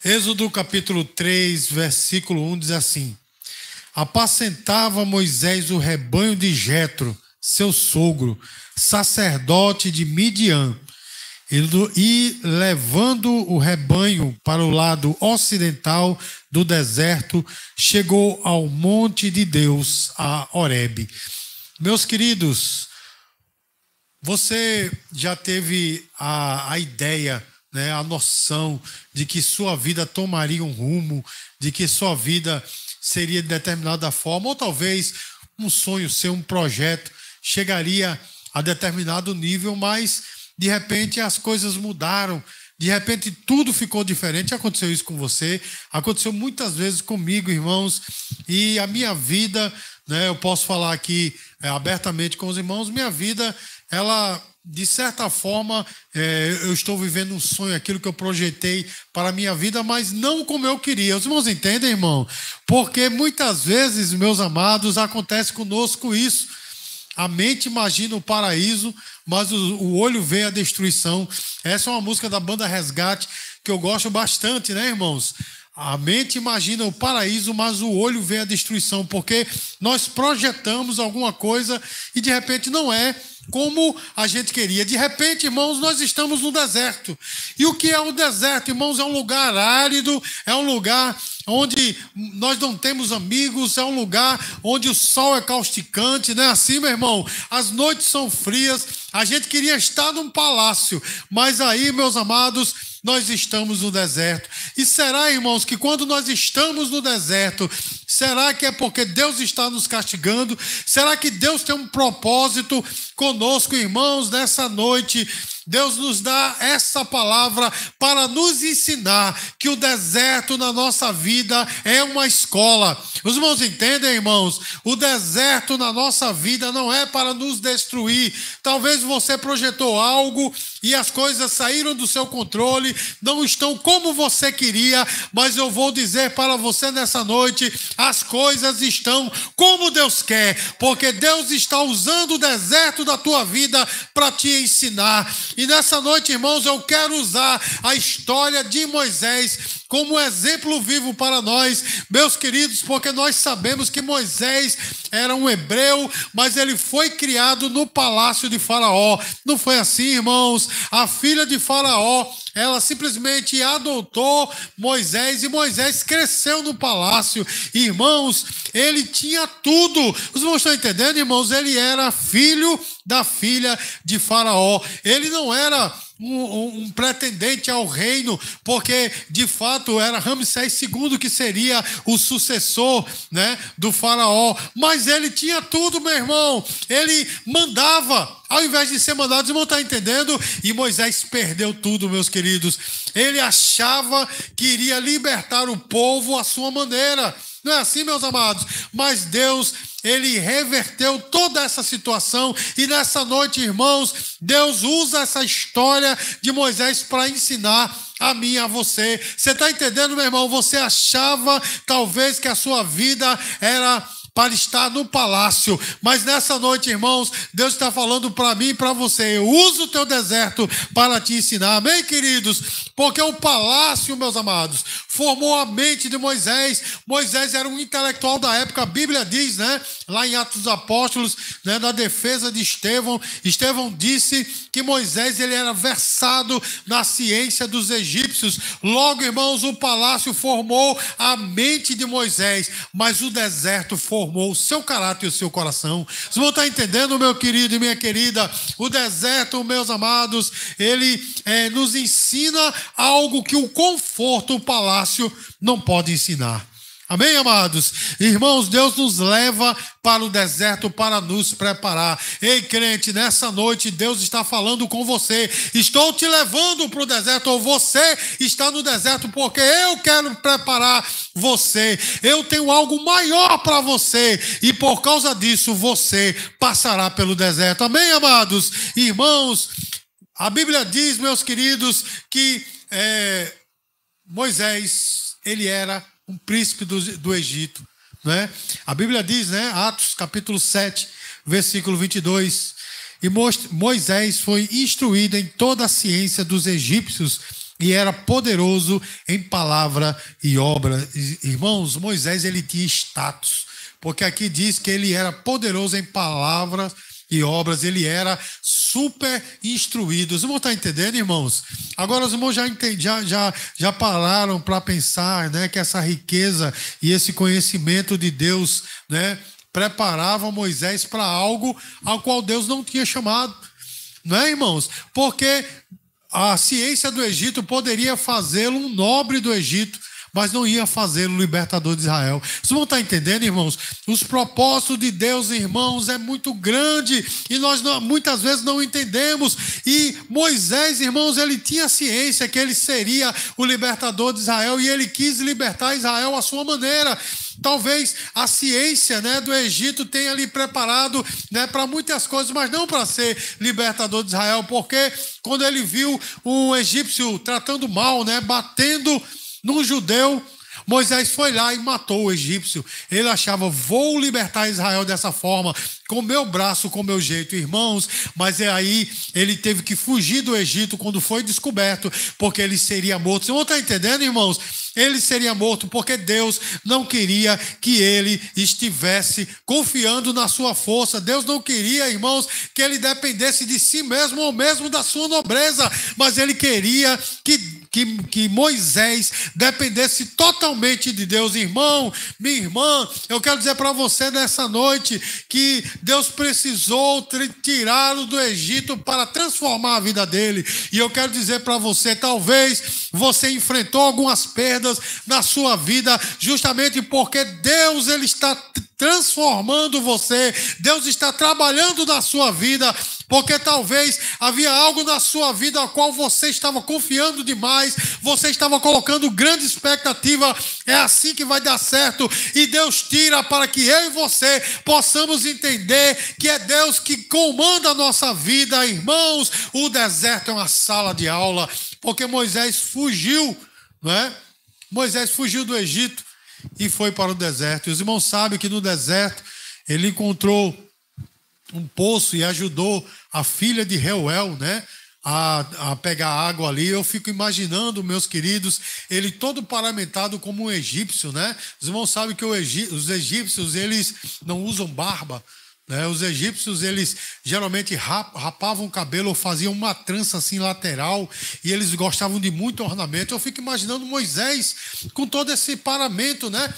Êxodo capítulo 3, versículo 1 diz assim: apacentava Moisés o rebanho de Jetro, seu sogro, sacerdote de Midian, e levando o rebanho para o lado ocidental do deserto, chegou ao monte de Deus, a Horebe. Meus queridos, você já teve a ideia, né, a noção de que sua vida tomaria um rumo, de que sua vida seria de determinada forma, ou talvez um sonho seu, um projeto, chegaria a determinado nível, mas de repente as coisas mudaram, de repente tudo ficou diferente. Aconteceu isso com você, aconteceu muitas vezes comigo, irmãos, e a minha vida, né, eu posso falar aqui abertamente com os irmãos, minha vida, ela, de certa forma, eu estou vivendo um sonho, aquilo que eu projetei para a minha vida, mas não como eu queria. Os irmãos entendem, irmão? Porque muitas vezes, meus amados, acontece conosco isso. A mente imagina o paraíso, mas o olho vê a destruição. Essa é uma música da banda Resgate, que eu gosto bastante, né, irmãos? A mente imagina o paraíso, mas o olho vê a destruição, porque nós projetamos alguma coisa e de repente não é como a gente queria. De repente, irmãos, nós estamos no deserto. E o que é o deserto, irmãos? É um lugar árido, é um lugar onde nós não temos amigos, é um lugar onde o sol é causticante, não é assim, meu irmão? As noites são frias, a gente queria estar num palácio, mas aí, meus amados, nós estamos no deserto. E será, irmãos, que quando nós estamos no deserto, será que é porque Deus está nos castigando? Será que Deus tem um propósito conosco, irmãos? Nessa noite, Deus nos dá essa palavra para nos ensinar que o deserto na nossa vida é uma escola. Os irmãos entendem, irmãos? O deserto na nossa vida não é para nos destruir. Talvez você projetou algo e as coisas saíram do seu controle, não estão como você queria, mas eu vou dizer para você nessa noite, as coisas estão como Deus quer, porque Deus está usando o deserto da tua vida para te ensinar. E nessa noite, irmãos, eu quero usar a história de Moisés como exemplo vivo para nós, meus queridos, porque nós sabemos que Moisés era um hebreu, mas ele foi criado no palácio de Faraó. Não foi assim, irmãos? A filha de Faraó, ela simplesmente adotou Moisés e Moisés cresceu no palácio. Irmãos, ele tinha tudo. Os irmãos estão entendendo, irmãos? Ele era filho da filha de Faraó. Ele não era um pretendente ao reino, porque de fato era Ramsés II que seria o sucessor, né, do faraó, mas ele tinha tudo, meu irmão. Ele mandava, ao invés de ser mandado. Os irmãos estão entendendo? E Moisés perdeu tudo, meus queridos. Ele achava que iria libertar o povo à sua maneira. Não é assim, meus amados? Mas Deus, ele reverteu toda essa situação. E nessa noite, irmãos, Deus usa essa história de Moisés para ensinar a mim e a você. Você está entendendo, meu irmão? Você achava talvez que a sua vida era para estar no palácio, mas nessa noite, irmãos, Deus está falando para mim e para você: usa o teu deserto para te ensinar. Amém, queridos? Porque o palácio, meus amados, formou a mente de Moisés. Moisés era um intelectual da época. A Bíblia diz, né, lá em Atos dos Apóstolos, né, na defesa de Estevão, Estevão disse que Moisés, ele era versado na ciência dos egípcios. Logo, irmãos, o palácio formou a mente de Moisés, mas o deserto formou o seu caráter e o seu coração. Vocês vão estar entendendo, meu querido e minha querida? O deserto, meus amados, ele nos ensina algo que o conforto, o palácio, não pode ensinar. Amém, amados? Irmãos, Deus nos leva para o deserto para nos preparar. Ei, crente, nessa noite Deus está falando com você. Estou te levando para o deserto, ou você está no deserto, porque eu quero preparar você. Eu tenho algo maior para você, e por causa disso você passará pelo deserto. Amém, amados? Irmãos, a Bíblia diz, meus queridos, que Moisés, ele era um príncipe do Egito, né? A Bíblia diz, né, Atos capítulo 7, versículo 22, e Moisés foi instruído em toda a ciência dos egípcios e era poderoso em palavra e obra. Irmãos, Moisés, ele tinha status, porque aqui diz que ele era poderoso em palavras e obras, ele era super instruído. Os irmãos estão entendendo, irmãos? Agora os irmãos já pararam para pensar, né, que essa riqueza e esse conhecimento de Deus, né, preparavam Moisés para algo ao qual Deus não tinha chamado, não é, irmãos? Porque a ciência do Egito poderia fazê-lo um nobre do Egito, mas não ia fazê-lo libertador de Israel. Vocês vão estar entendendo, irmãos? Os propósitos de Deus, irmãos, é muito grande e nós muitas vezes não entendemos. E Moisés, irmãos, ele tinha ciência que ele seria o libertador de Israel e ele quis libertar Israel à sua maneira. Talvez a ciência, né, do Egito tenha lhe preparado, né, para muitas coisas, mas não para ser libertador de Israel, porque quando ele viu um egípcio tratando mal, né, batendo num judeu, Moisés foi lá e matou o egípcio. Ele achava, vou libertar Israel dessa forma, com meu braço, com meu jeito, irmãos. Mas aí ele teve que fugir do Egito quando foi descoberto, porque ele seria morto. Vocês vão estar entendendo, irmãos? Ele seria morto porque Deus não queria que ele estivesse confiando na sua força. Deus não queria, irmãos, que ele dependesse de si mesmo ou mesmo da sua nobreza, mas ele queria que Moisés dependesse totalmente de Deus. Irmão, minha irmã, eu quero dizer para você nessa noite que Deus precisou tirá-lo do Egito para transformar a vida dele. E eu quero dizer para você, talvez você enfrentou algumas perdas na sua vida justamente porque Deus, ele está transformando você. Deus está trabalhando na sua vida, porque talvez havia algo na sua vida ao qual você estava confiando demais, você estava colocando grande expectativa, é assim que vai dar certo, e Deus tira para que eu e você possamos entender que é Deus que comanda a nossa vida. Irmãos, o deserto é uma sala de aula, porque Moisés fugiu, não é? Moisés fugiu do Egito e foi para o deserto. E os irmãos sabem que no deserto ele encontrou um poço e ajudou a filha de Reuel, né, a pegar água ali. Eu fico imaginando, meus queridos, ele todo paramentado como um egípcio, né? Os irmãos sabem que os egípcios, eles não usam barba, né? Os egípcios, eles geralmente rapavam o cabelo ou faziam uma trança assim lateral, e eles gostavam de muito ornamento. Eu fico imaginando Moisés com todo esse paramento, né?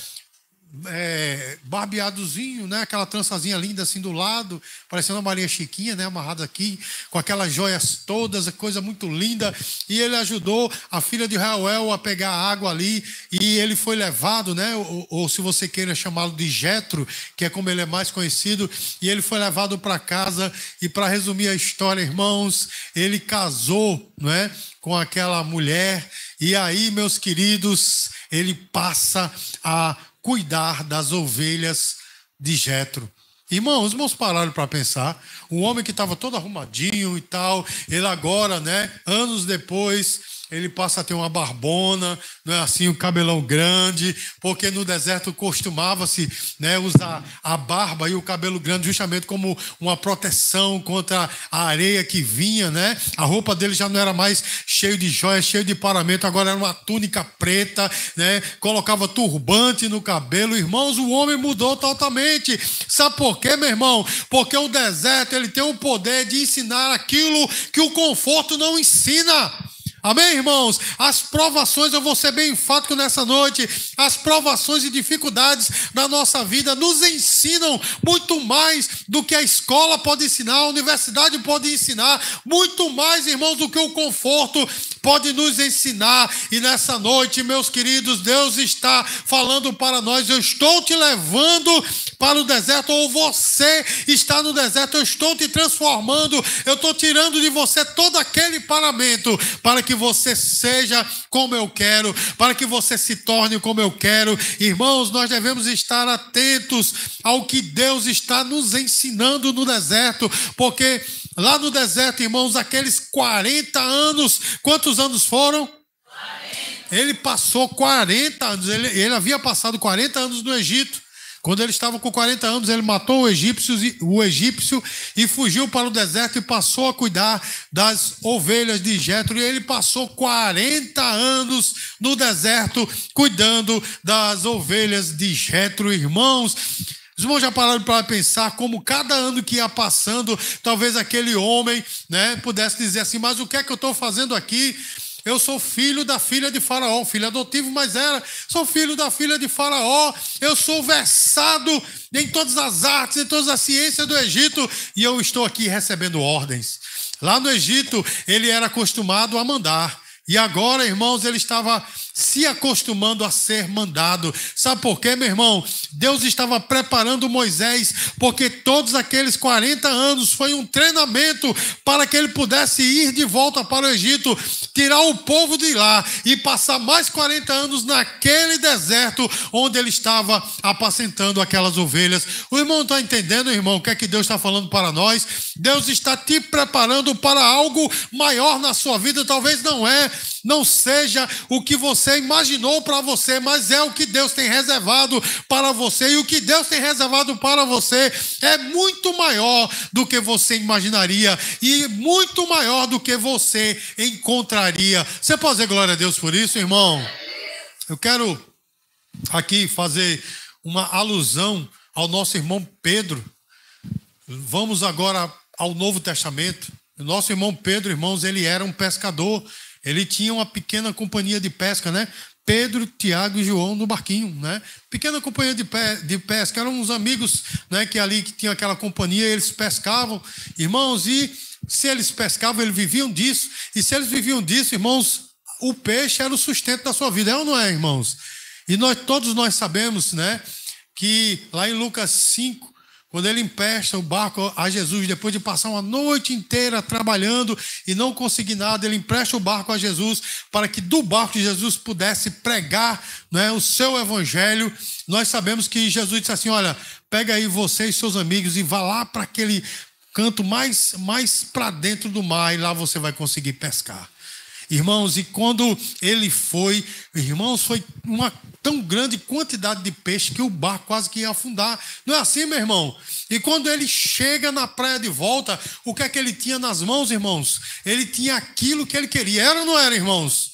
Barbeadozinho, né? Aquela trançazinha linda assim do lado, parecendo uma Maria Chiquinha, né? Amarrada aqui, com aquelas joias todas, coisa muito linda. E ele ajudou a filha de Reuel a pegar água ali, e ele foi levado, né? Ou se você queira chamá-lo de Jetro, que é como ele é mais conhecido, e ele foi levado para casa. E para resumir a história, irmãos, ele casou, não é, com aquela mulher, e aí, meus queridos, ele passa a cuidar das ovelhas de Jetro. Irmãos, os irmãos pararam para pensar. Um homem que estava todo arrumadinho e tal, ele agora, né, anos depois, ele passa a ter uma barbona, não é assim, um cabelão grande, porque no deserto costumava-se, né, usar a barba e o cabelo grande justamente como uma proteção contra a areia que vinha, né? A roupa dele já não era mais cheio de joias, cheio de paramento, agora era uma túnica preta, né? Colocava turbante no cabelo. Irmãos, o homem mudou totalmente. Sabe por quê, meu irmão? Porque o deserto, ele tem o poder de ensinar aquilo que o conforto não ensina. Amém, irmãos? As provações, eu vou ser bem enfático nessa noite, as provações e dificuldades da nossa vida nos ensinam muito mais do que a escola pode ensinar, a universidade pode ensinar, muito mais, irmãos, do que o conforto pode nos ensinar. E nessa noite, meus queridos, Deus está falando para nós: eu estou te levando para o deserto, ou você está no deserto, eu estou te transformando, eu estou tirando de você todo aquele paramento, para que você seja como eu quero, para que você se torne como eu quero. Irmãos, nós devemos estar atentos ao que Deus está nos ensinando no deserto, porque lá no deserto, irmãos, aqueles 40 anos, quantos anos foram? 40. Ele passou 40 anos, ele havia passado 40 anos no Egito, Quando ele estava com 40 anos, ele matou o egípcio e fugiu para o deserto e passou a cuidar das ovelhas de Jetro. E ele passou 40 anos no deserto cuidando das ovelhas de Jetro, irmãos. Os irmãos já pararam para pensar como cada ano que ia passando, talvez aquele homem, né, pudesse dizer assim, mas o que é que eu estou fazendo aqui? Eu sou filho da filha de Faraó, filho adotivo, mas sou filho da filha de Faraó, eu sou versado em todas as artes, em todas as ciências do Egito, e eu estou aqui recebendo ordens. Lá no Egito, ele era acostumado a mandar, e agora, irmãos, ele estava se acostumando a ser mandado. Sabe por quê, meu irmão? Deus estava preparando Moisés, porque todos aqueles 40 anos foi um treinamento para que ele pudesse ir de volta para o Egito, tirar o povo de lá e passar mais 40 anos naquele deserto onde ele estava apacentando aquelas ovelhas. O irmão está entendendo, irmão, o que é que Deus está falando para nós? Deus está te preparando para algo maior na sua vida. Talvez não seja o que você imaginou para você, mas é o que Deus tem reservado para você, e o que Deus tem reservado para você é muito maior do que você imaginaria e muito maior do que você encontraria. Você pode dizer glória a Deus por isso, irmão? Eu quero aqui fazer uma alusão ao nosso irmão Pedro. Vamos agora ao Novo Testamento. O nosso irmão Pedro, irmãos, ele era um pescador. Ele tinha uma pequena companhia de pesca, né? Pedro, Tiago e João no barquinho, né? Pequena companhia de pesca. Eram uns amigos, né, que tinham aquela companhia, eles pescavam, irmãos, e se eles pescavam, eles viviam disso. E se eles viviam disso, irmãos, o peixe era o sustento da sua vida, é ou não é, irmãos? E todos nós sabemos, né, que lá em Lucas 5, quando ele empresta o barco a Jesus, depois de passar uma noite inteira trabalhando e não conseguir nada, ele empresta o barco a Jesus para que do barco de Jesus pudesse pregar, né, o seu evangelho. Nós sabemos que Jesus disse assim, olha, pega aí você e seus amigos e vá lá para aquele canto mais para dentro do mar e lá você vai conseguir pescar. Irmãos, e quando ele foi, irmãos, foi uma tão grande quantidade de peixe que o barco quase que ia afundar. Não é assim, meu irmão? E quando ele chega na praia de volta, o que é que ele tinha nas mãos, irmãos? Ele tinha aquilo que ele queria. Era ou não era, irmãos?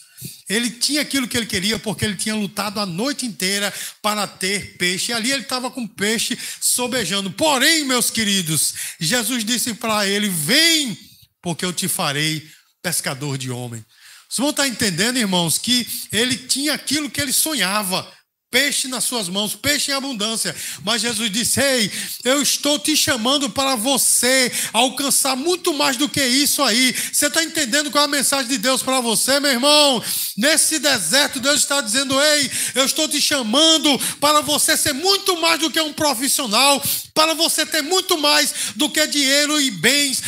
Ele tinha aquilo que ele queria porque ele tinha lutado a noite inteira para ter peixe. E ali ele estava com peixe sobejando. Porém, meus queridos, Jesus disse para ele, vem, porque eu te farei pescador de homem. Vocês vão estar entendendo, irmãos, que ele tinha aquilo que ele sonhava, peixe nas suas mãos, peixe em abundância. Mas Jesus disse, ei, eu estou te chamando para você alcançar muito mais do que isso aí. Você está entendendo qual é a mensagem de Deus para você, meu irmão? Nesse deserto, Deus está dizendo, ei, eu estou te chamando para você ser muito mais do que um profissional, para você ter muito mais do que dinheiro e bens,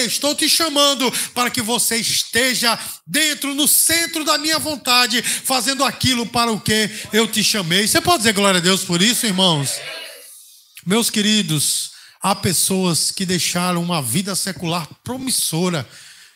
estou te chamando para que você esteja dentro, no centro da minha vontade, fazendo aquilo para o que eu te chamei. Você pode dizer glória a Deus por isso, irmãos? Meus queridos, há pessoas que deixaram uma vida secular promissora,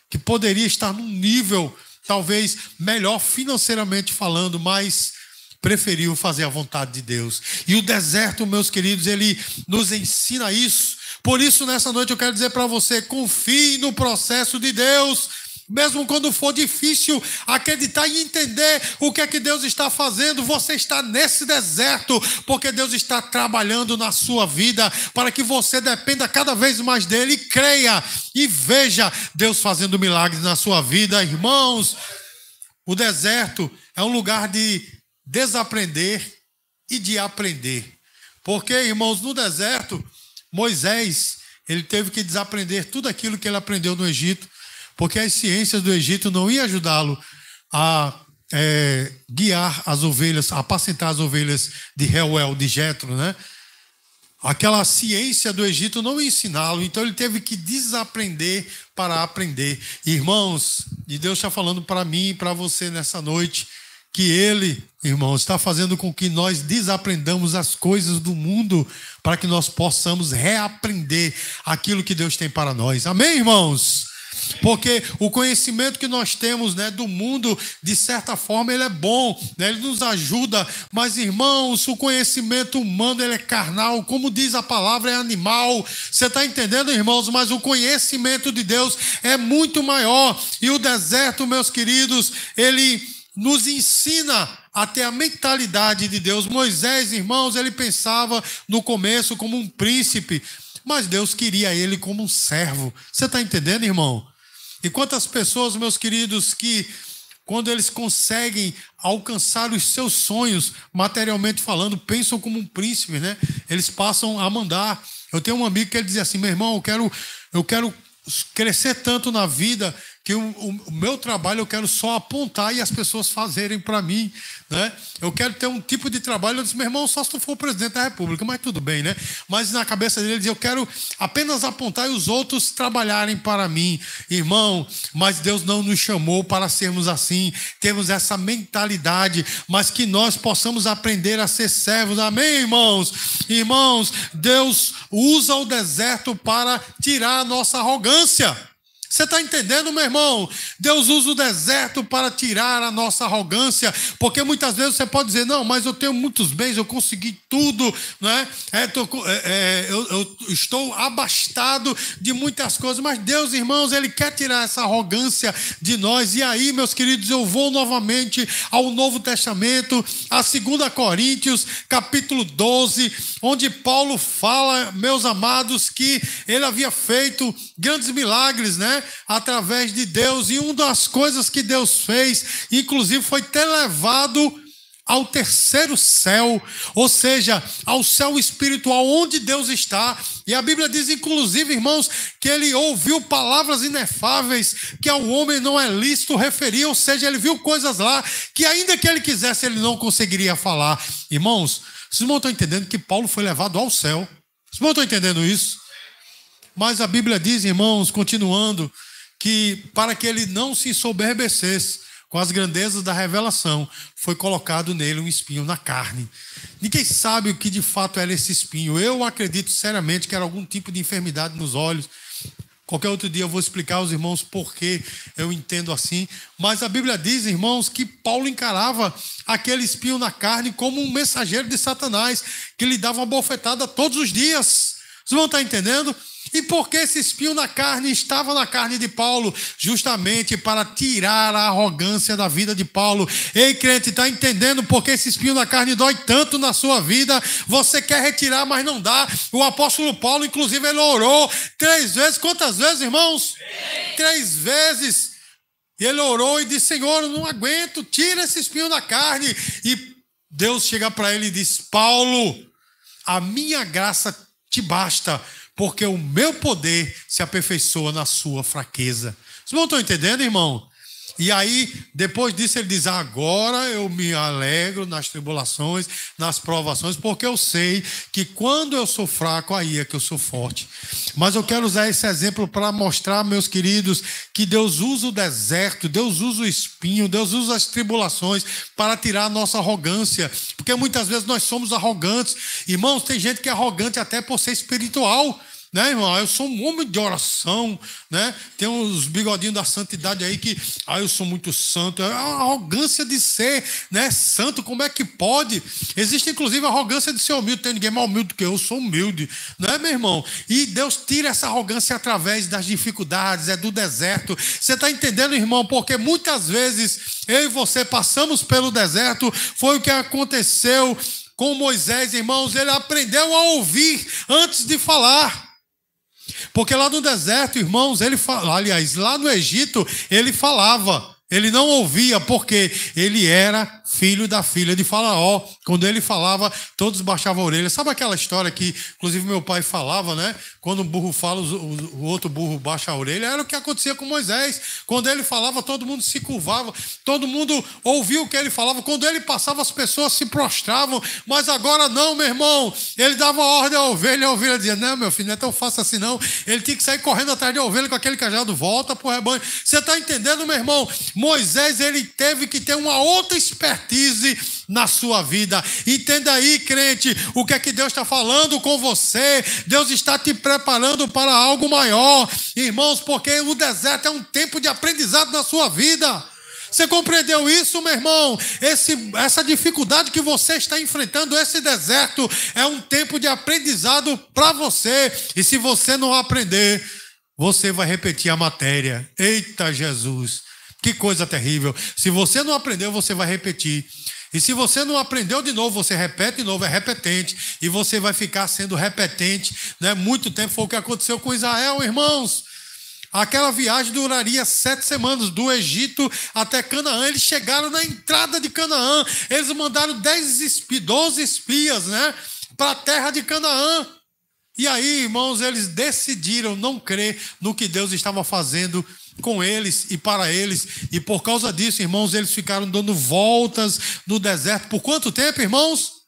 que poderia estar num nível talvez melhor financeiramente falando, mas preferiu fazer a vontade de Deus. E o deserto, meus queridos, ele nos ensina isso. Por isso, nessa noite eu quero dizer para você, confie no processo de Deus, mesmo quando for difícil acreditar e entender o que é que Deus está fazendo. Você está nesse deserto porque Deus está trabalhando na sua vida para que você dependa cada vez mais dele e creia e veja Deus fazendo milagres na sua vida. Irmãos, o deserto é um lugar de desaprender e de aprender. Porque, irmãos, no deserto, Moisés, ele teve que desaprender tudo aquilo que ele aprendeu no Egito, porque as ciências do Egito não iam ajudá-lo a guiar as ovelhas, a apacentar as ovelhas de Reuel, de Jetro, né? Aquela ciência do Egito não ia ensiná-lo, então ele teve que desaprender para aprender. Irmãos, e Deus está falando para mim e para você nessa noite, que Ele, irmãos, está fazendo com que nós desaprendamos as coisas do mundo para que nós possamos reaprender aquilo que Deus tem para nós. Amém, irmãos? Porque o conhecimento que nós temos, né, do mundo, de certa forma, ele é bom, né, ele nos ajuda. Mas, irmãos, o conhecimento humano, ele é carnal. Como diz a palavra, é animal. Você está entendendo, irmãos? Mas o conhecimento de Deus é muito maior. E o deserto, meus queridos, ele nos ensina a ter a mentalidade de Deus. Moisés, irmãos, ele pensava no começo como um príncipe, mas Deus queria ele como um servo. Você está entendendo, irmão? E quantas pessoas, meus queridos, que quando eles conseguem alcançar os seus sonhos, materialmente falando, pensam como um príncipe, né? Eles passam a mandar. Eu tenho um amigo que ele dizia assim: meu irmão, eu quero crescer tanto na vida que o meu trabalho eu quero só apontar e as pessoas fazerem para mim, né? Eu quero ter um tipo de trabalho. Eu disse: meu irmão, só se tu for o presidente da república, mas tudo bem, né? Mas na cabeça dele ele dizia: eu quero apenas apontar e os outros trabalharem para mim. Irmão, mas Deus não nos chamou para sermos assim, temos essa mentalidade, mas que nós possamos aprender a ser servos. Amém, irmãos? Irmãos, Deus usa o deserto para tirar a nossa arrogância. Você está entendendo, meu irmão? Deus usa o deserto para tirar a nossa arrogância, porque muitas vezes você pode dizer: não, mas eu tenho muitos bens, eu consegui tudo, né? Eu estou abastado de muitas coisas, mas Deus, irmãos, Ele quer tirar essa arrogância de nós. E aí, meus queridos, eu vou novamente ao Novo Testamento, a 2 Coríntios, capítulo 12, onde Paulo fala, meus amados, que ele havia feito grandes milagres, né? Através de Deus, e uma das coisas que Deus fez, inclusive, foi ter levado ao terceiro céu, ou seja, ao céu espiritual, onde Deus está. E a Bíblia diz, inclusive, irmãos, que ele ouviu palavras inefáveis que ao homem não é lícito referir, ou seja, ele viu coisas lá que ainda que ele quisesse, ele não conseguiria falar. Irmãos, vocês não estão entendendo que Paulo foi levado ao céu? Vocês não estão entendendo isso? Mas a Bíblia diz, irmãos, continuando, que para que ele não se ensoberbecesse com as grandezas da revelação, foi colocado nele um espinho na carne. Ninguém sabe o que de fato era esse espinho. Eu acredito seriamente que era algum tipo de enfermidade nos olhos. Qualquer outro dia eu vou explicar aos irmãos por que eu entendo assim. Mas a Bíblia diz, irmãos, que Paulo encarava aquele espinho na carne como um mensageiro de Satanás, que lhe dava uma bofetada todos os dias. Vocês vão estar entendendo? E por que esse espinho na carne estava na carne de Paulo? Justamente para tirar a arrogância da vida de Paulo. Ei, crente, está entendendo por que esse espinho na carne dói tanto na sua vida? Você quer retirar, mas não dá. O apóstolo Paulo, inclusive, ele orou 3 vezes. Quantas vezes, irmãos? 3 vezes. E ele orou e disse: Senhor, eu não aguento, tira esse espinho da carne. E Deus chega para ele e diz: Paulo, a minha graça te basta, porque o meu poder se aperfeiçoa na sua fraqueza. Vocês não estão entendendo, irmão? E aí, depois disso, ele diz: agora eu me alegro nas tribulações, nas provações, porque eu sei que quando eu sou fraco, aí é que eu sou forte. Mas eu quero usar esse exemplo para mostrar, meus queridos, que Deus usa o deserto, Deus usa o espinho, Deus usa as tribulações para tirar a nossa arrogância. Porque muitas vezes nós somos arrogantes. Irmãos, tem gente que é arrogante até por ser espiritual, né, irmão? Eu sou um homem de oração, né? Tem uns bigodinhos da santidade aí que, eu sou muito santo. É a arrogância de ser, né, santo. Como é que pode? Existe inclusive a arrogância de ser humilde. Tem ninguém mais humilde do que eu sou humilde, né, meu irmão? E Deus tira essa arrogância através das dificuldades, do deserto. Você está entendendo, irmão? Porque muitas vezes eu e você passamos pelo deserto. Foi o que aconteceu com Moisés, irmãos. Ele aprendeu a ouvir antes de falar. Porque lá no deserto, irmãos, lá no Egito, ele falava, ele não ouvia, porque ele era filho da filha de Faraó. Quando ele falava, todos baixavam a orelha. Sabe aquela história que, inclusive, meu pai falava, né? Quando um burro fala, o outro burro baixa a orelha. Era o que acontecia com Moisés. Quando ele falava, todo mundo se curvava, todo mundo ouvia o que ele falava. Quando ele passava, as pessoas se prostravam. Mas agora não, meu irmão. Ele dava ordem à ovelha, e a ovelha dizia: não, meu filho, não é tão fácil assim não. Ele tinha que sair correndo atrás da ovelha com aquele cajado, volta para o rebanho. Você está entendendo, meu irmão? Moisés, ele teve que ter uma outra expertise na sua vida. Entenda aí, crente, o que é que Deus está falando com você. Deus está te preparando para algo maior, irmãos, porque o deserto é um tempo de aprendizado na sua vida. Você compreendeu isso, meu irmão? Essa dificuldade que você está enfrentando, esse deserto, é um tempo de aprendizado para você. E se você não aprender, você vai repetir a matéria. Eita Jesus, que coisa terrível. Se você não aprendeu, você vai repetir. E se você não aprendeu de novo, você repete de novo, é repetente. E você vai ficar sendo repetente, né? Muito tempo. Foi o que aconteceu com Israel, irmãos. Aquela viagem duraria 7 semanas, do Egito até Canaã. Eles chegaram na entrada de Canaã. Eles mandaram 12 espias, né, para a terra de Canaã. E aí, irmãos, eles decidiram não crer no que Deus estava fazendo com eles e para eles. E por causa disso, irmãos, eles ficaram dando voltas no deserto. Por quanto tempo, irmãos?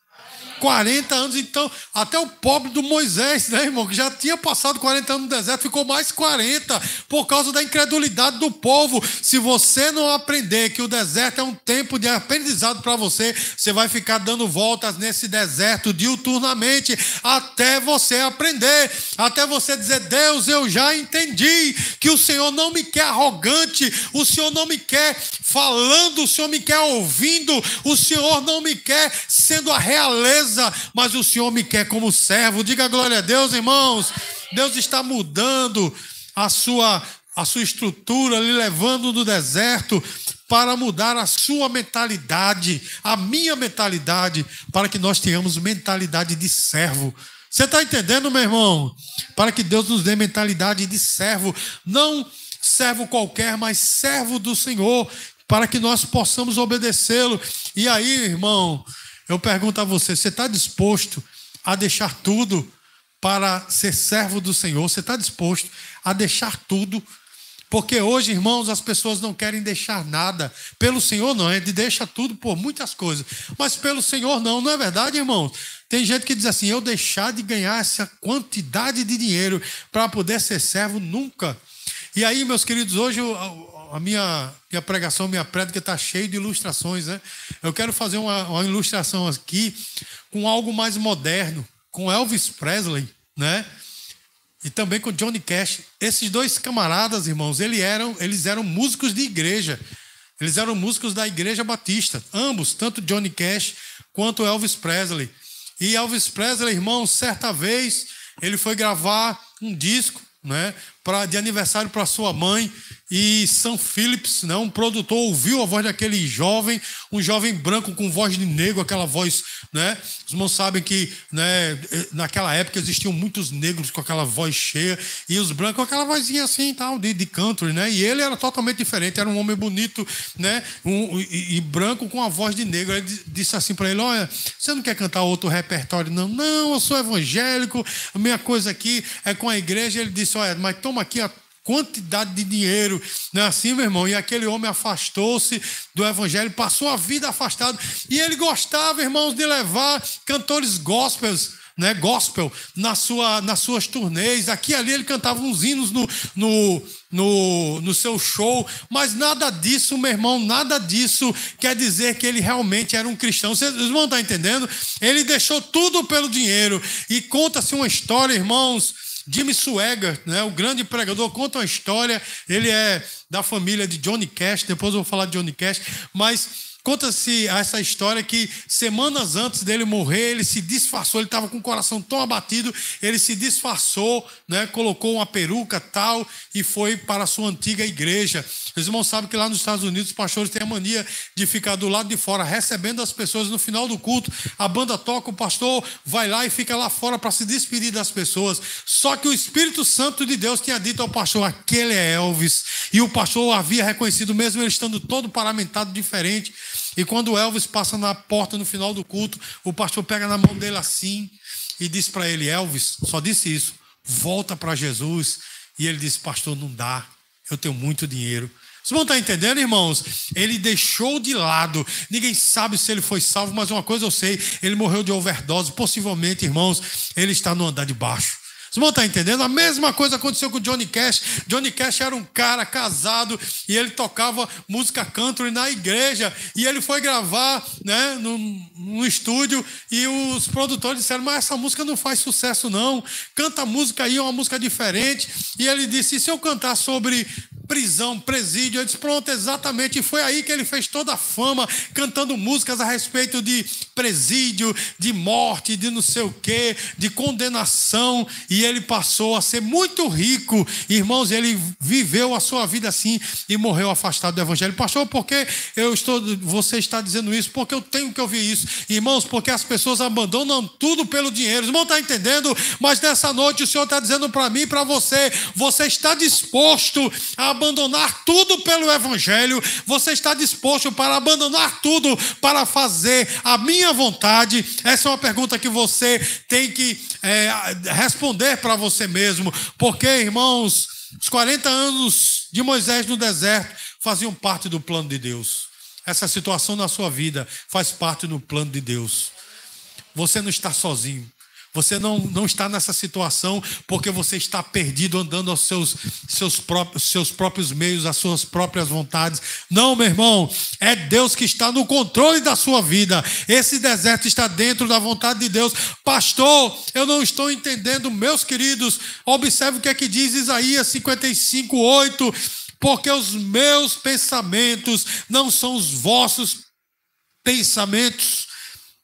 40 anos. Então, até o pobre do Moisés, né, irmão, que já tinha passado 40 anos no deserto, ficou mais 40 por causa da incredulidade do povo. Se você não aprender que o deserto é um tempo de aprendizado para você, você vai ficar dando voltas nesse deserto diuturnamente até você aprender, até você dizer: Deus, eu já entendi que o Senhor não me quer arrogante, o Senhor não me quer falando, o Senhor me quer ouvindo, o Senhor não me quer sendo a realeza, mas o Senhor me quer como servo. Diga glória a Deus, irmãos. Deus está mudando a sua estrutura, lhe levando do deserto para mudar a sua mentalidade, a minha mentalidade, para que nós tenhamos mentalidade de servo. Você está entendendo, meu irmão? Para que Deus nos dê mentalidade de servo, não servo qualquer, mas servo do Senhor, para que nós possamos obedecê-lo. E aí, irmão, eu pergunto a você: você está disposto a deixar tudo para ser servo do Senhor? Você está disposto a deixar tudo? Porque hoje, irmãos, as pessoas não querem deixar nada. Pelo Senhor não, é de deixa tudo por muitas coisas. Mas pelo Senhor não é verdade, irmãos? Tem gente que diz assim: eu deixar de ganhar essa quantidade de dinheiro para poder ser servo, nunca. E aí, meus queridos, hoje a minha pregação, minha prédica está cheia de ilustrações, né? Eu quero fazer uma ilustração aqui com algo mais moderno, com Elvis Presley, né? E também com Johnny Cash. Esses dois camaradas, irmãos, eles eram músicos de igreja. Eles eram músicos da Igreja Batista. Ambos, tanto Johnny Cash quanto Elvis Presley. E Elvis Presley, irmãos, certa vez, ele foi gravar um disco, né, de aniversário para sua mãe, e Sam Phillips, né, um produtor, ouviu a voz daquele jovem, um jovem branco com voz de negro, aquela voz, né? Os irmãos sabem que, né, naquela época existiam muitos negros com aquela voz cheia, e os brancos com aquela vozinha assim, tal, de country, né? E ele era totalmente diferente, era um homem bonito, né, e branco com a voz de negro. Ele disse assim para ele: olha, você não quer cantar outro repertório? Não, eu sou evangélico, a minha coisa aqui é com a igreja. Ele disse: olha, mas toma aqui a quantidade de dinheiro, não é assim, meu irmão? E aquele homem afastou-se do evangelho, passou a vida afastado. E ele gostava, irmãos, de levar cantores gospels, né, gospel nas suas turnês. Aqui e ali ele cantava uns hinos no seu show, mas nada disso, meu irmão, nada disso quer dizer que ele realmente era um cristão. Vocês vão estar entendendo? Ele deixou tudo pelo dinheiro. E conta-se uma história, irmãos. Jimmy Swaggart, né, o grande pregador, conta uma história. Ele é da família de Johnny Cash, depois eu vou falar de Johnny Cash, mas conta-se essa história que semanas antes dele morrer, ele se disfarçou. Ele estava com o coração tão abatido, ele se disfarçou, né, colocou uma peruca tal e foi para a sua antiga igreja. Os irmãos sabem que lá nos Estados Unidos os pastores têm a mania de ficar do lado de fora recebendo as pessoas. No final do culto, a banda toca, o pastor vai lá e fica lá fora para se despedir das pessoas. Só que o Espírito Santo de Deus tinha dito ao pastor: aquele é Elvis. E o pastor havia reconhecido, mesmo ele estando todo paramentado diferente. E quando o Elvis passa na porta no final do culto, o pastor pega na mão dele assim e diz para ele: Elvis, só disse isso, volta para Jesus. E ele disse: pastor, não dá, eu tenho muito dinheiro. Vocês vão estar entendendo, irmãos? Ele deixou de lado. Ninguém sabe se ele foi salvo, mas uma coisa eu sei: ele morreu de overdose. Possivelmente, irmãos, ele está no andar de baixo. Os irmãos estão entendendo? A mesma coisa aconteceu com o Johnny Cash. Johnny Cash era um cara casado e ele tocava música country na igreja. E ele foi gravar, né, no estúdio e os produtores disseram, mas essa música não faz sucesso não. Canta a música aí, é uma música diferente. E ele disse, e se eu cantar sobre prisão, presídio? Eu disse, pronto, exatamente. E foi aí que ele fez toda a fama, cantando músicas a respeito de presídio, de morte, de não sei o quê, de condenação. E ele passou a ser muito rico. Irmãos, ele viveu a sua vida assim e morreu afastado do evangelho. Pastor, por que você está dizendo isso? Porque eu tenho que ouvir isso. Irmãos, porque as pessoas abandonam tudo pelo dinheiro. Os irmãos estão entendendo? Mas nessa noite o Senhor está dizendo para mim e para você, você está disposto a abandonar tudo pelo evangelho? Você está disposto para abandonar tudo para fazer a minha vontade? Essa é uma pergunta que você tem que responder para você mesmo, porque, irmãos, os 40 anos de Moisés no deserto faziam parte do plano de Deus. Essa situação na sua vida faz parte do plano de Deus. Você não está sozinho. Você não está nessa situação porque você está perdido andando aos seus próprios meios, às suas próprias vontades. Não, meu irmão, é Deus que está no controle da sua vida. Esse deserto está dentro da vontade de Deus. Pastor, eu não estou entendendo, meus queridos. Observe o que é que diz Isaías 55:8. Porque os meus pensamentos não são os vossos pensamentos,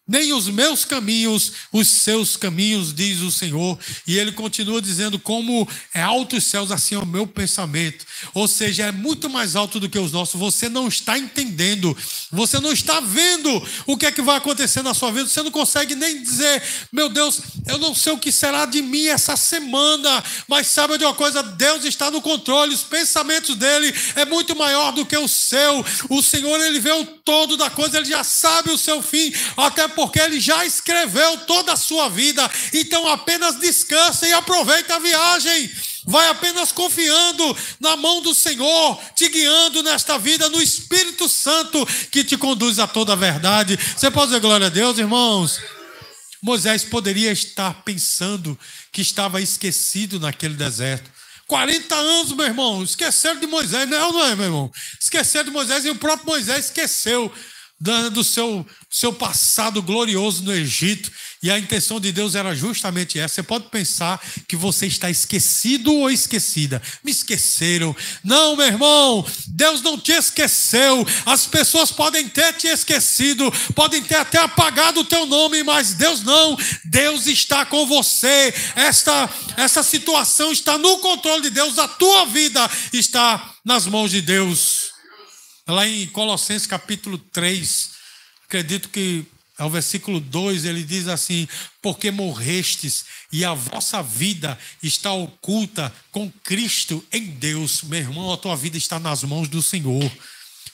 nem os meus caminhos, os seus caminhos, diz o Senhor. E ele continua dizendo, como é alto os céus, assim é o meu pensamento. Ou seja, é muito mais alto do que os nossos. Você não está entendendo, você não está vendo o que é que vai acontecer na sua vida. Você não consegue nem dizer, meu Deus, eu não sei o que será de mim essa semana. Mas sabe de uma coisa? Deus está no controle. Os pensamentos dele é muito maior do que o seu. O Senhor, ele vê o todo da coisa, ele já sabe o seu fim, até porque ele já escreveu toda a sua vida. Então apenas descansa e aproveita a viagem. Vai apenas confiando na mão do Senhor, te guiando nesta vida, no Espírito Santo que te conduz a toda a verdade. Você pode dizer glória a Deus, irmãos? Moisés poderia estar pensando que estava esquecido naquele deserto. 40 anos, meu irmão, esqueceram de Moisés. Não é, meu irmão? Esqueceram de Moisés e o próprio Moisés esqueceu do seu passado glorioso no Egito. E a intenção de Deus era justamente essa. Você pode pensar que você está esquecido ou esquecida. Me esqueceram. Não, meu irmão, Deus não te esqueceu. As pessoas podem ter te esquecido, podem ter até apagado o teu nome, mas Deus não. Deus está com você. Essa situação está no controle de Deus. A tua vida está nas mãos de Deus. Lá em Colossenses capítulo 3, acredito que ao versículo 2, ele diz assim, porque morrestes e a vossa vida está oculta com Cristo em Deus. Meu irmão, a tua vida está nas mãos do Senhor.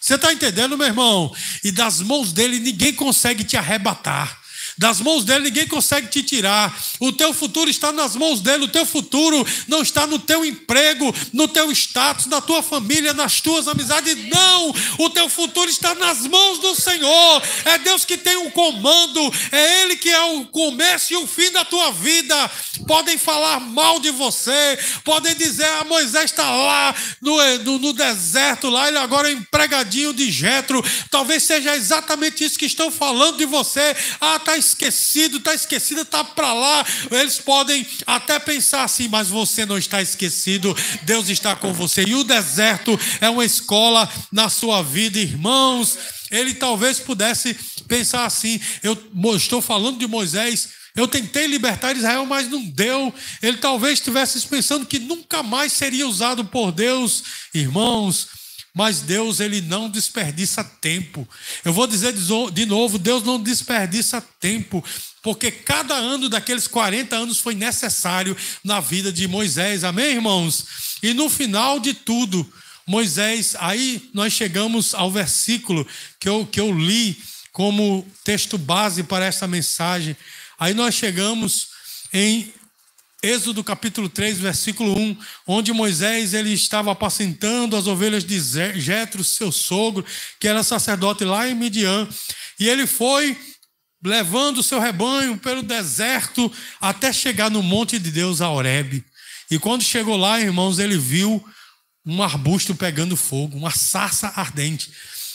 Você está entendendo, meu irmão? E das mãos dele ninguém consegue te arrebatar. Das mãos dele ninguém consegue te tirar. O teu futuro está nas mãos dele. O teu futuro não está no teu emprego, no teu status, na tua família, nas tuas amizades. Não! O teu futuro está nas mãos do Senhor. É Deus que tem o comando. É Ele que é o começo e o fim da tua vida. Podem falar mal de você. Podem dizer, Moisés está lá no deserto, lá, ele agora é empregadinho de Jetro. Talvez seja exatamente isso que estão falando de você. Está esquecido, está esquecida, está para lá. Eles podem até pensar assim, mas você não está esquecido, Deus está com você. E o deserto é uma escola na sua vida, irmãos. Ele talvez pudesse pensar assim, eu estou falando de Moisés, eu tentei libertar Israel, mas não deu. Ele talvez estivesse pensando que nunca mais seria usado por Deus, irmãos. Mas Deus, ele não desperdiça tempo. Eu vou dizer de novo, Deus não desperdiça tempo, porque cada ano daqueles 40 anos foi necessário na vida de Moisés. Amém, irmãos? E no final de tudo, Moisés, aí nós chegamos ao versículo que eu li como texto base para essa mensagem. Aí nós chegamos em Êxodo capítulo 3, versículo 1, onde Moisés ele estava apacentando as ovelhas de Jetro, seu sogro, que era sacerdote lá em Midian. E ele foi levando o seu rebanho pelo deserto até chegar no monte de Deus, a Horebe. E quando chegou lá, irmãos, ele viu um arbusto pegando fogo, uma sarça ardente.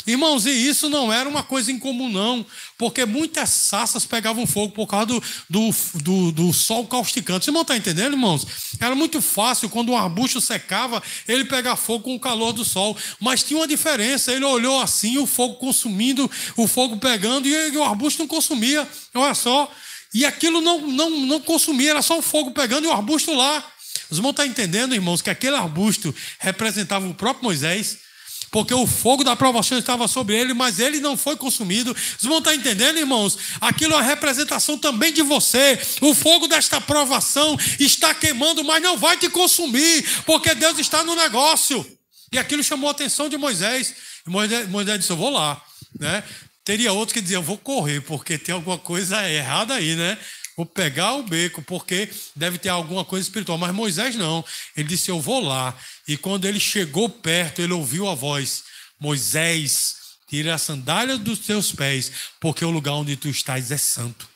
Irmãos, e isso não era uma coisa incomum, não, porque muitas sarças pegavam fogo por causa do sol causticante. Você não está entendendo, irmãos? Era muito fácil, quando um arbusto secava, ele pegar fogo com o calor do sol. Mas tinha uma diferença, ele olhou assim, o fogo consumindo, o fogo pegando, e o arbusto não consumia, olha só. E aquilo não consumia, era só o fogo pegando e o arbusto lá. Os irmãos estão entendendo, irmãos, que aquele arbusto representava o próprio Moisés, porque o fogo da provação estava sobre ele, mas ele não foi consumido. Vocês vão estar entendendo, irmãos? Aquilo é uma representação também de você. O fogo desta provação está queimando, mas não vai te consumir, porque Deus está no negócio. E aquilo chamou a atenção de Moisés. E Moisés disse, eu vou lá, né? Teria outros que diziam, eu vou correr, porque tem alguma coisa errada aí, né? Vou pegar o beco, porque deve ter alguma coisa espiritual. Mas Moisés não. Ele disse, eu vou lá. E quando ele chegou perto, ele ouviu a voz. Moisés, tira a sandália dos teus pés, porque o lugar onde tu estás é santo.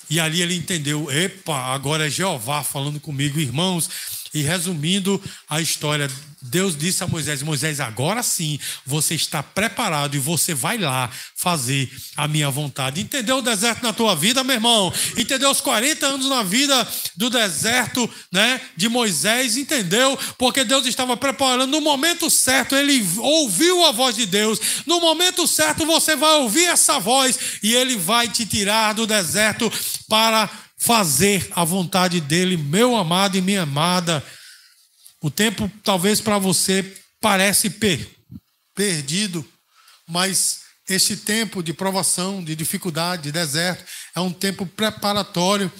E ali ele entendeu, epa, agora é Jeová falando comigo, irmãos. E resumindo a história, Deus disse a Moisés, Moisés, agora sim, você está preparado e você vai lá fazer a minha vontade. Entendeu o deserto na tua vida, meu irmão? Entendeu os 40 anos na vida do deserto, né, de Moisés? Entendeu? Porque Deus estava preparando no momento certo, ele ouviu a voz de Deus. No momento certo você vai ouvir essa voz e ele vai te tirar do deserto para fazer a vontade dele, meu amado e minha amada. O tempo talvez para você parece perdido, mas esse tempo de provação, de dificuldade, de deserto, é um tempo preparatório.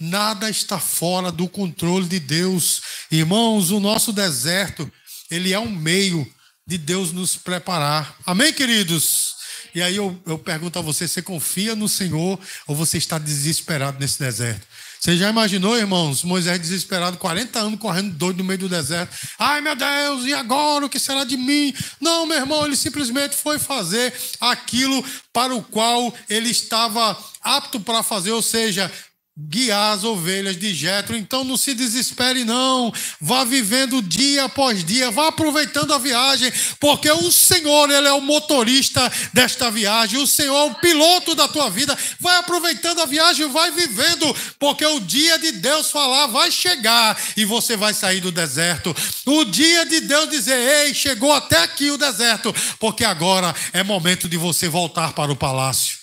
Nada está fora do controle de Deus. Irmãos, o nosso deserto, ele é um meio de Deus nos preparar. Amém, queridos? E aí eu pergunto a você, você confia no Senhor ou você está desesperado nesse deserto? Você já imaginou, irmãos, Moisés desesperado, 40 anos correndo doido no meio do deserto? Ai, meu Deus, e agora? O que será de mim? Não, meu irmão, ele simplesmente foi fazer aquilo para o qual ele estava apto para fazer, ou seja, guiar as ovelhas de Jetro. Então não se desespere não, vá vivendo dia após dia, vá aproveitando a viagem, porque o Senhor, ele é o motorista desta viagem, o Senhor é o piloto da tua vida. Vai aproveitando a viagem, vai vivendo, porque o dia de Deus falar vai chegar e você vai sair do deserto. O dia de Deus dizer, ei, chegou até aqui o deserto, porque agora é momento de você voltar para o palácio.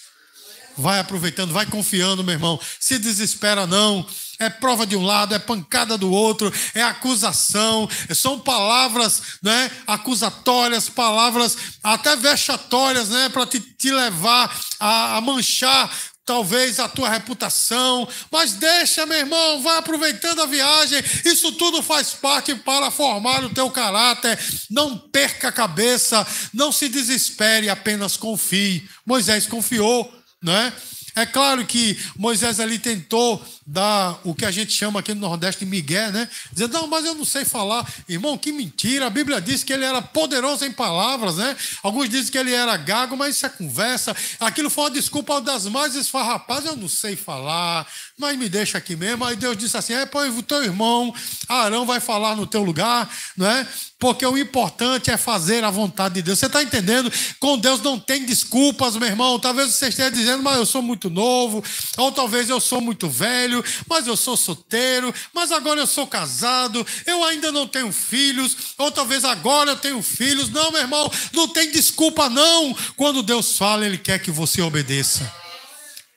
Vai aproveitando, vai confiando, meu irmão. Se desespera não. É prova de um lado, é pancada do outro, é acusação. São palavras, né, acusatórias, palavras até vexatórias, né, para te levar a manchar talvez a tua reputação. Mas deixa, meu irmão, vai aproveitando a viagem. Isso tudo faz parte para formar o teu caráter. Não perca a cabeça, não se desespere, apenas confie. Moisés confiou. Não é? É claro que Moisés ali tentou dar o que a gente chama aqui no Nordeste de migué, né? Dizendo, não, mas eu não sei falar. Irmão, que mentira. A Bíblia diz que ele era poderoso em palavras, né? Alguns dizem que ele era gago, mas isso é conversa. Aquilo foi uma desculpa das mais esfarrapadas. Eu não sei falar, mas me deixa aqui mesmo. Aí Deus disse assim, pois o teu irmão Arão vai falar no teu lugar, não é? Porque o importante é fazer a vontade de Deus. Você está entendendo? Com Deus não tem desculpas, meu irmão. Talvez você esteja dizendo, mas eu sou muito novo. Ou talvez eu sou muito velho, mas eu sou solteiro. Mas agora eu sou casado. Eu ainda não tenho filhos. Ou talvez agora eu tenho filhos. Não, meu irmão, não tem desculpa não. Quando Deus fala, Ele quer que você obedeça.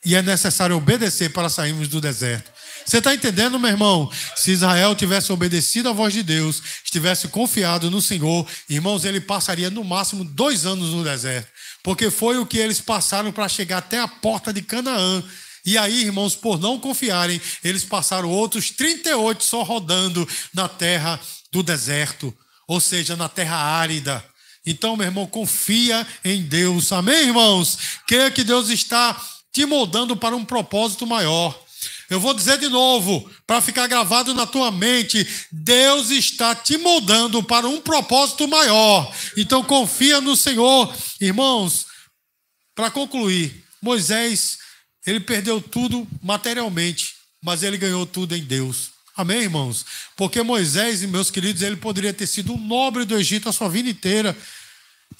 E é necessário obedecer para sairmos do deserto. Você está entendendo, meu irmão? Se Israel tivesse obedecido à voz de Deus, estivesse confiado no Senhor, irmãos, ele passaria no máximo 2 anos no deserto. Porque foi o que eles passaram para chegar até a porta de Canaã. E aí, irmãos, por não confiarem, eles passaram outros 38 só rodando na terra do deserto. Ou seja, na terra árida. Então, meu irmão, confia em Deus. Amém, irmãos? Creia que Deus está te moldando para um propósito maior. Eu vou dizer de novo, para ficar gravado na tua mente, Deus está te moldando para um propósito maior. Então confia no Senhor. Irmãos, para concluir, Moisés Ele perdeu tudo materialmente, mas ele ganhou tudo em Deus. Amém, irmãos? Porque Moisés, meus queridos, ele poderia ter sido um nobre do Egito a sua vida inteira.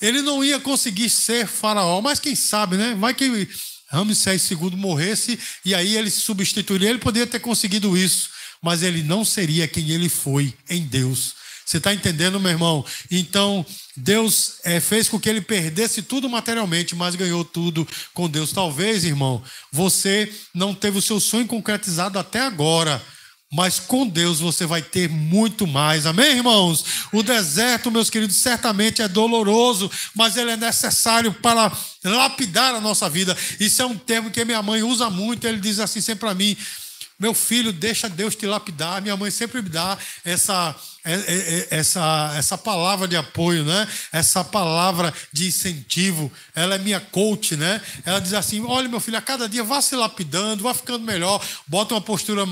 Ele não ia conseguir ser faraó, mas quem sabe, né? Vai que Ramsés II morresse e aí ele se substituiria. Ele poderia ter conseguido isso, mas ele não seria quem ele foi em Deus. Você está entendendo, meu irmão? Então, Deus fez com que ele perdesse tudo materialmente, mas ganhou tudo com Deus. Talvez, irmão, você não teve o seu sonho concretizado até agora, mas com Deus você vai ter muito mais. Amém, irmãos? O deserto, meus queridos, certamente é doloroso, mas ele é necessário para lapidar a nossa vida. Isso é um termo que minha mãe usa muito. Ele diz assim sempre para mim: meu filho, deixa Deus te lapidar. Minha mãe sempre me dá essa palavra de apoio, né? Essa palavra de incentivo. Ela é minha coach, né? Ela diz assim: olha, meu filho, a cada dia vá se lapidando, vá ficando melhor, bota uma postura,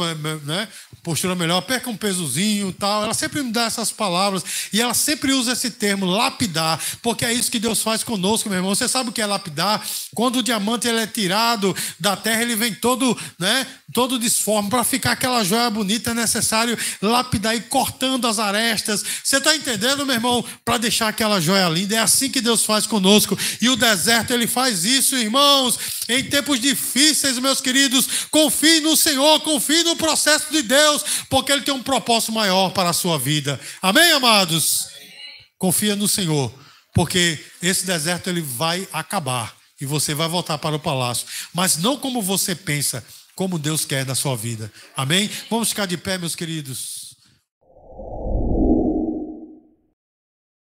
né? Postura melhor, perca um pesozinho e tal. Ela sempre me dá essas palavras e ela sempre usa esse termo, lapidar, porque é isso que Deus faz conosco, meu irmão. Você sabe o que é lapidar? Quando o diamante ele é tirado da terra, ele vem todo, né? Todo disforme. Para ficar aquela joia bonita, é necessário lapidar e cortando as arestas. Você está entendendo, meu irmão? Para deixar aquela joia linda. É assim que Deus faz conosco. E o deserto, ele faz isso, irmãos. Em tempos difíceis, meus queridos, confie no Senhor, confie no processo de Deus, porque Ele tem um propósito maior para a sua vida. Amém, amados? Confia no Senhor, porque esse deserto ele vai acabar e você vai voltar para o palácio. Mas não como você pensa, como Deus quer na sua vida. Amém? Vamos ficar de pé, meus queridos.